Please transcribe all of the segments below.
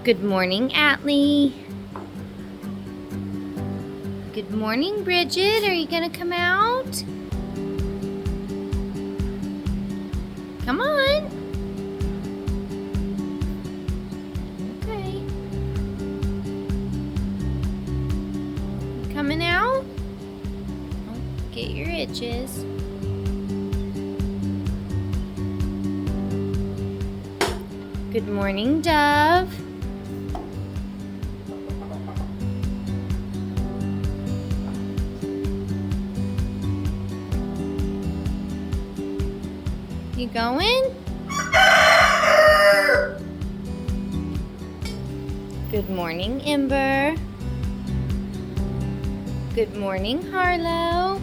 Good morning, Atlee. Good morning, Bridgett. Are you gonna come out? Come on. Okay. You coming out? Oh, get your itches. Good morning, Dove. You going? Good morning, Ember. Good morning, Harlow.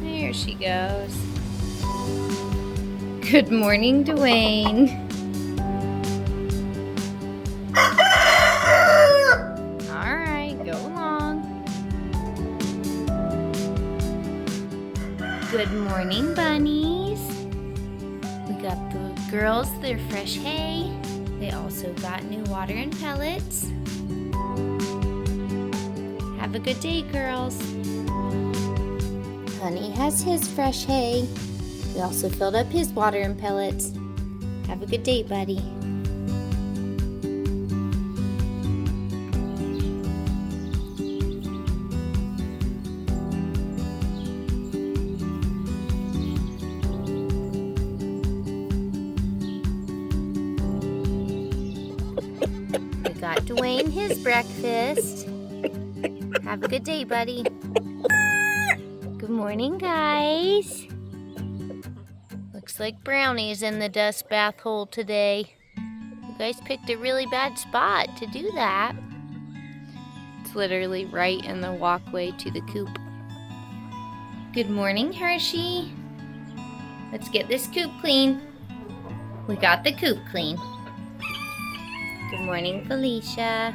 There she goes. Good morning, Dwayne. Good morning, bunnies. We got the girls their fresh hay. They also got new water and pellets. Have a good day, girls. Honey has his fresh hay. We also filled up his water and pellets. Have a good day, buddy. Got Dwayne his breakfast. Have a good day, buddy. Good morning, guys. Looks like Brownie's in the dust bath hole today. You guys picked a really bad spot to do that. It's literally right in the walkway to the coop. Good morning, Hershey. Let's get this coop clean. We got the coop clean. Good morning, Felicia.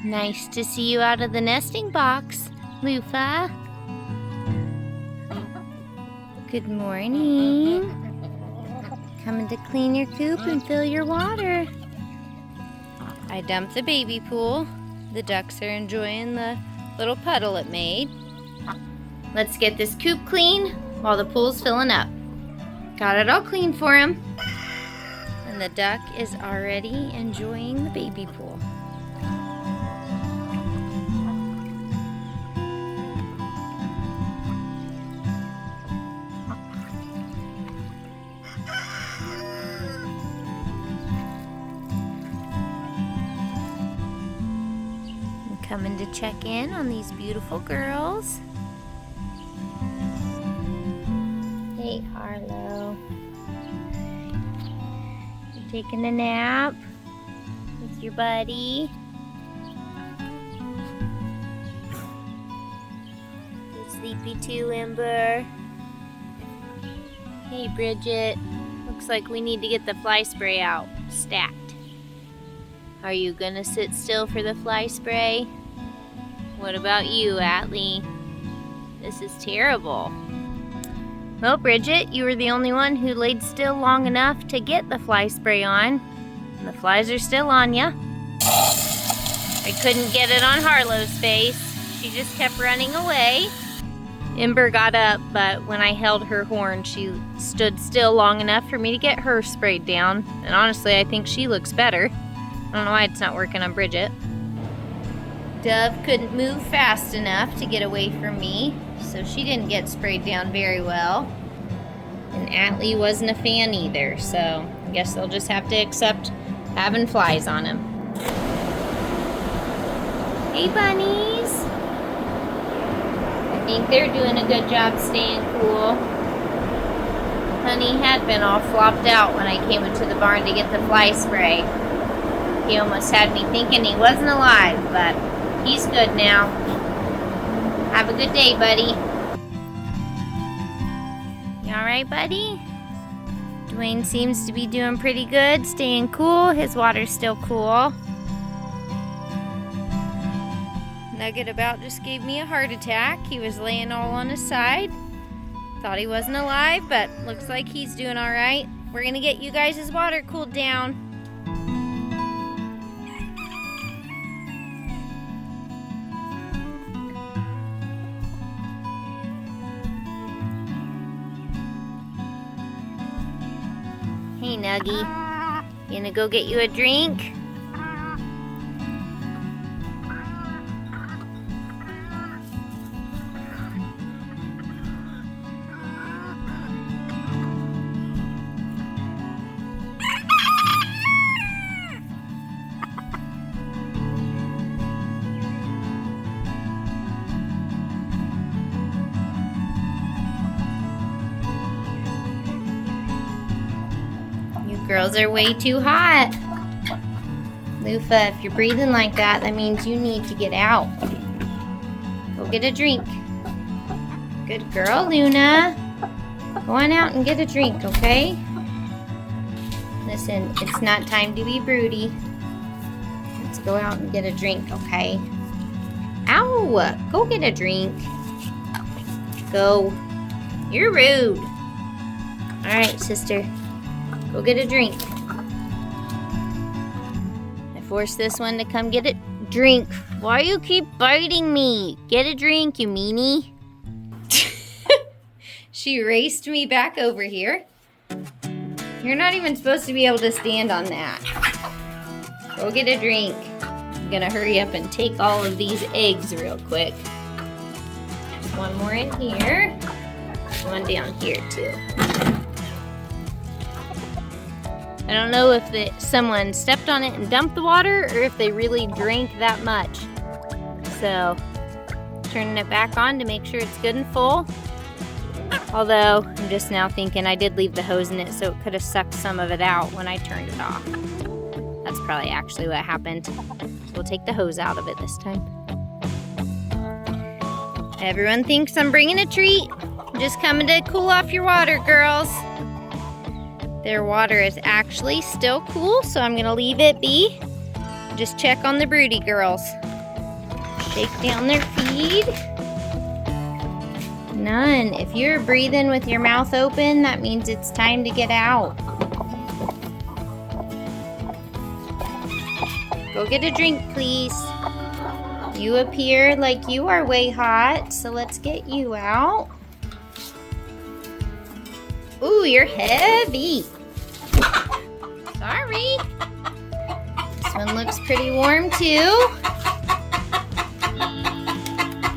Nice to see you out of the nesting box, Lufa. Good morning. Coming to clean your coop and fill your water. I dumped the baby pool. The ducks are enjoying the little puddle it made. Let's get this coop clean while the pool's filling up. Got it all clean for him. And the duck is already enjoying the baby pool. Coming to check in on these beautiful girls. Hey, Harlow. You taking a nap with your buddy? You sleepy too, Ember? Hey, Bridgett. Looks like we need to get the fly spray out. Stacked. Are you gonna sit still for the fly spray? What about you, Atlee? This is terrible. Well, Bridgett, you were the only one who laid still long enough to get the fly spray on. And the flies are still on ya. I couldn't get it on Harlow's face. She just kept running away. Ember got up, but when I held her horn, she stood still long enough for me to get her sprayed down. And honestly, I think she looks better. I don't know why it's not working on Bridgett. Dove couldn't move fast enough to get away from me, so she didn't get sprayed down very well. And Atlee wasn't a fan either, so I guess they'll just have to accept having flies on him. Hey, bunnies! I think they're doing a good job staying cool. Honey had been all flopped out when I came into the barn to get the fly spray. He almost had me thinking he wasn't alive, but he's good now. Have a good day, buddy. You alright, buddy? Dwayne seems to be doing pretty good, staying cool. His water's still cool. Nugget about just gave me a heart attack. He was laying all on his side. Thought he wasn't alive, but looks like he's doing all right. We're gonna get you guys' water cooled down. Hey, Nuggy. You gonna go get you a drink? Girls are way too hot. Lufa, if you're breathing like that, that means you need to get out. Go get a drink. Good girl, Luna. Go on out and get a drink, okay? Listen, it's not time to be broody. Let's go out and get a drink, okay? Ow! Go get a drink. Go. You're rude. All right, sister. Go get a drink. I forced this one to come get a drink. Why you keep biting me? Get a drink, you meanie. She raced me back over here. You're not even supposed to be able to stand on that. Go get a drink. I'm gonna hurry up and take all of these eggs real quick. One more in here. One down here too. I don't know if someone stepped on it and dumped the water or if they really drank that much. So, turning it back on to make sure it's good and full. Although, I'm just now thinking I did leave the hose in it, so it could have sucked some of it out when I turned it off. That's probably actually what happened. So we'll take the hose out of it this time. Everyone thinks I'm bringing a treat. I'm just coming to cool off your water, girls. Their water is actually still cool, so I'm gonna leave it be. Just check on the broody girls. Shake down their feed. None. If you're breathing with your mouth open, that means it's time to get out. Go get a drink, please. You appear like you are way hot, so let's get you out. Ooh, you're heavy. Sorry. This one looks pretty warm too.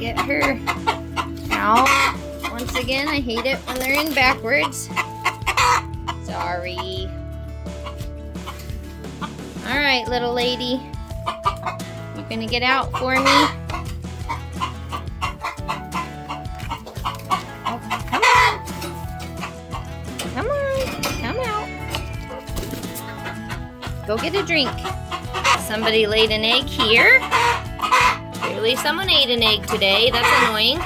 Get her out. Once again, I hate it when they're in backwards. Sorry. All right, little lady. You're gonna get out for me? Go get a drink. Somebody laid an egg here. Clearly someone ate an egg today. That's annoying.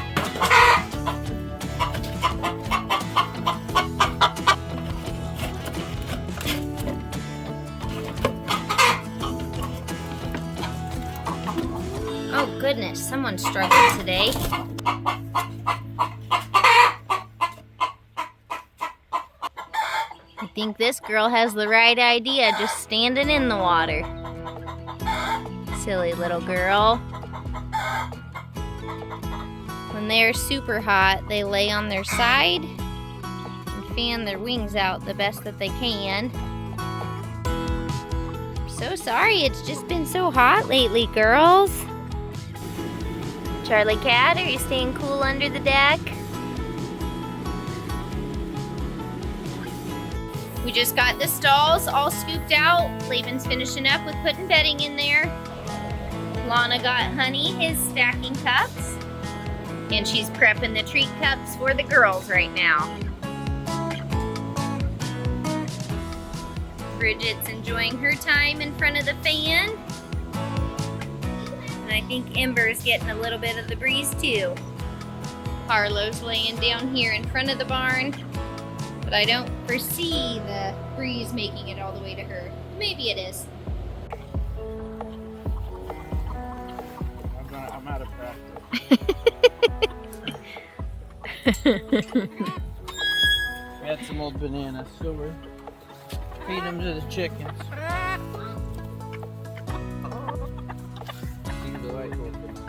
Oh goodness, someone's struggling today. I think this girl has the right idea, just standing in the water. Silly little girl. When they're super hot, they lay on their side and fan their wings out the best that they can. I'm so sorry, it's just been so hot lately, girls. Charlie Cat, are you staying cool under the deck? We just got the stalls all scooped out. Laban's finishing up with putting bedding in there. Lana got Honey his stacking cups. And she's prepping the treat cups for the girls right now. Bridget's enjoying her time in front of the fan. And I think Ember's getting a little bit of the breeze too. Harlow's laying down here in front of the barn. But I don't foresee the breeze making it all the way to her. Maybe it is. I'm out of practice. We had some old bananas, so we're feeding them to the chickens. These are the white old bananas.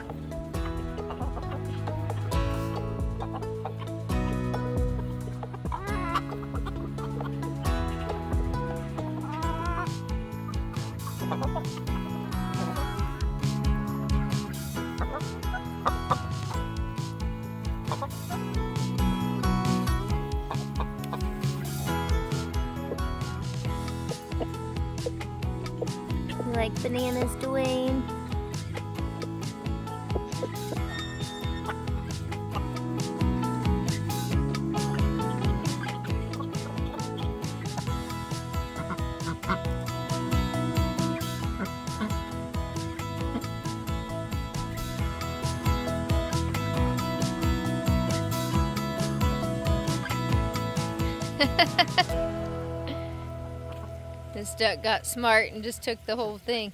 You like bananas, Dwayne? This duck got smart and just took the whole thing.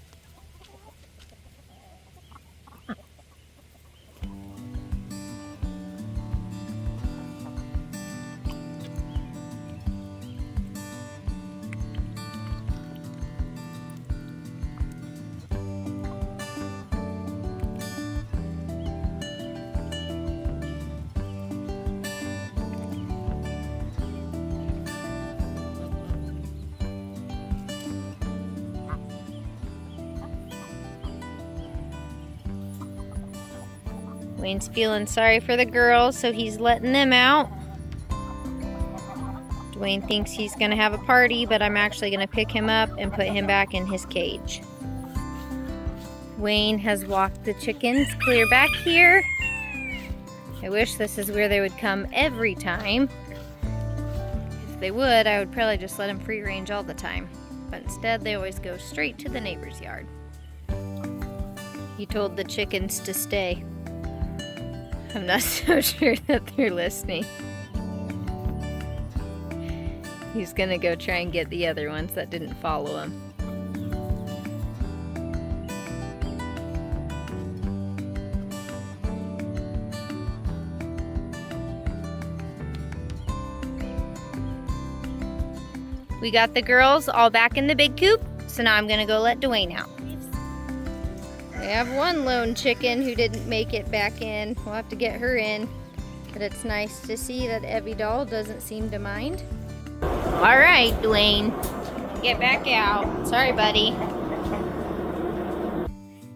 Dwayne's feeling sorry for the girls, so he's letting them out. Dwayne thinks he's gonna have a party, but I'm actually gonna pick him up and put him back in his cage. Dwayne has walked the chickens clear back here. I wish this is where they would come every time. If they would, I would probably just let them free range all the time. But instead, they always go straight to the neighbor's yard. He told the chickens to stay. I'm not so sure that they're listening. He's gonna go try and get the other ones that didn't follow him. We got the girls all back in the big coop, so now I'm gonna go let Dwayne out. We have one lone chicken who didn't make it back in. We'll have to get her in. But it's nice to see that Evie doll doesn't seem to mind. All right, Dwayne, get back out. Sorry, buddy.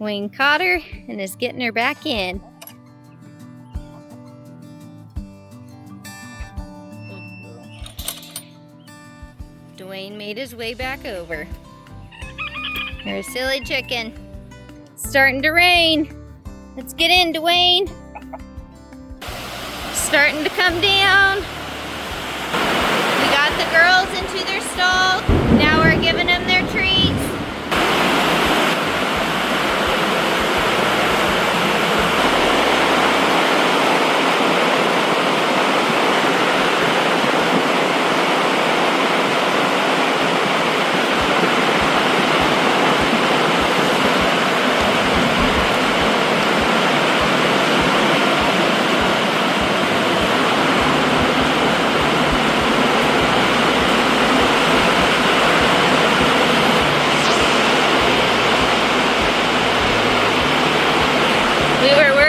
Dwayne caught her and is getting her back in. Dwayne made his way back over. You're a silly chicken. It's starting to rain. Let's get in, Dwayne. Starting to come down. We got the girls into their stall. Now we're giving them their treats.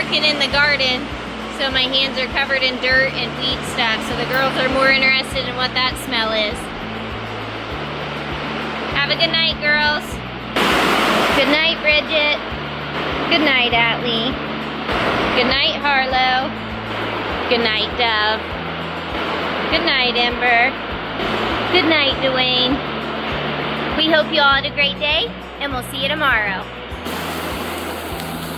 In the garden, so my hands are covered in dirt and weed stuff, so the girls are more interested in what that smell is. Have a good night, girls. Good night, Bridgett. Good night, Atlee. Good night, Harlow. Good night, Dove. Good night, Ember. Good night, Dwayne. We hope you all had a great day, and we'll see you tomorrow.